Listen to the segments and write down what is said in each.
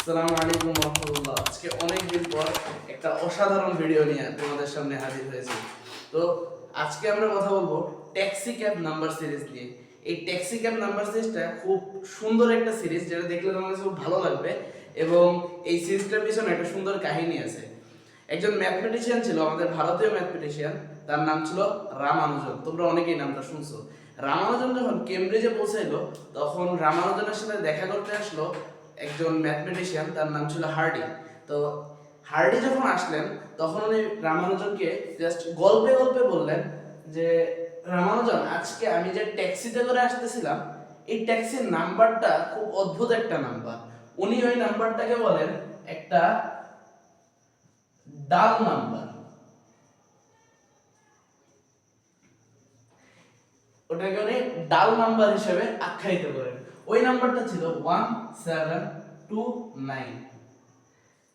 আসসালামু আলাইকুম রহমতুল্লাহ। আজকে অনেক দিন পর একটা অসাধারণ ভিডিও নিয়ে তোমাদের সামনে হাজির হয়েছি। তো আজকে আমরা কথা বলবো ট্যাক্সি ক্যাব নাম্বার সিরিজ নিয়ে। এই ট্যাক্সি ক্যাব নাম্বার সিরিজটা খুব সুন্দর একটা সিরিজ, যেটা দেখলে তোমার কাছে খুব ভালো লাগবে। এবং এই সিরিজটার পিছনে একটা সুন্দর কাহিনী আছে। একজন ম্যাথমেটিশিয়ান ছিল, আমাদের ভারতীয় ম্যাথমেটিশিয়ান, তার নাম ছিল রামানুজন। তোমরা অনেকেই নামটা শুনছো। রামানুজন যখন কেমব্রিজে পৌঁছাইলো, তখন রামানুজনের সাথে দেখা করতে আসলো একজন ম্যাথমেটিশিয়ান, তার নাম ছিল হার্ডি। তো হার্ডি যখন আসলেন, তখন উনি রামানুজনকে জাস্ট গল্পে গল্পে বললেন যে, রামানুজন, আজকে আমি যে ট্যাক্সিতে করে আসতেছিলাম, এই ট্যাক্সির নাম্বারটা খুব অদ্ভুত একটা নাম্বার। উনি ওই নাম্বারটাকে বলেন একটা ডাল নাম্বার। ওটাকে উনি ডাল নাম্বার হিসেবে আখ্যায়িত করেন। ওই নাম্বারটা ছিল 1729।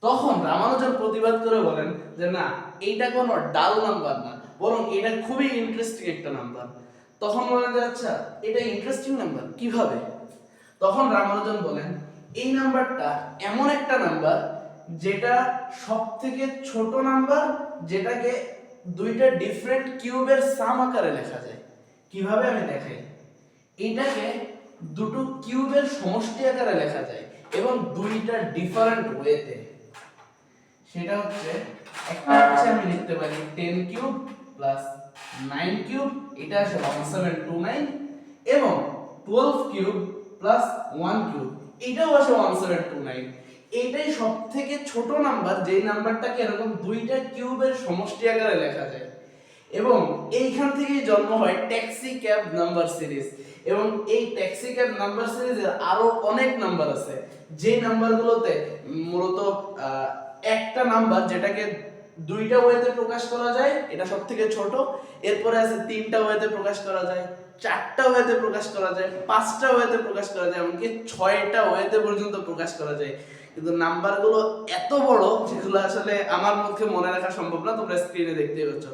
তখন রামানুজন প্রতিবাদ করে বলেন যে না, এইটা কোনো ডাল নাম্বার না, বরং এটা খুবই ইন্টারেস্টিং একটা নাম্বার। তখন বলেন যে আচ্ছা, এটা ইন্টারেস্টিং নাম্বার কিভাবে? তখন রামানুজন বলেন, এই নাম্বারটা এমন একটা নাম্বার যেটা সব থেকে ছোট নাম্বার, যেটাকে দুইটা ডিফারেন্ট কিউবের সাম আকারে লেখা যায়। কিভাবে আমি দেখাই। এটাকে দুটো কিউবের সমষ্টি আকারে লেখা যায় এবং দুইটা ডিফারেন্ট ওয়েতে। সেটা হচ্ছে, একটা হচ্ছে আমি লিখতে পারি 10 কিউব প্লাস 9 কিউব, এটা আসে 1729, এবং 12 কিউব প্লাস 1 কিউব, এটাও আসে 1729। এইটাই সবথেকে ছোট নাম্বার, যেই নাম্বারটাকে এরকম দুইটা কিউবের সমষ্টি আকারে লেখা যায়। এবং এইখান থেকেই জন্ম হয় ট্যাক্সি ক্যাব নাম্বার সিরিজ। এবং এই ট্যাক্সি ক্যাব নাম্বার সিরিজের আরো অনেক নাম্বার আছে, যে নাম্বারগুলোতে মূলত একটা নাম্বার যেটাকে দুইটা ওয়েতে প্রকাশ করা যায়, এটা সবথেকে ছোট। এরপরে আছে তিনটা ওয়েতে প্রকাশ করা যায়, চারটা ওয়েতে প্রকাশ করা যায়, পাঁচটা ওয়েতে প্রকাশ করা যায়, এমনকি 6টা ওয়েতে পর্যন্ত প্রকাশ করা যায়। কিন্তু নাম্বারগুলো এত বড়, যেগুলো আসলে আমার পক্ষে মনে রাখা সম্ভব না। তোমরা স্ক্রিনে দেখতেই পাচ্ছ।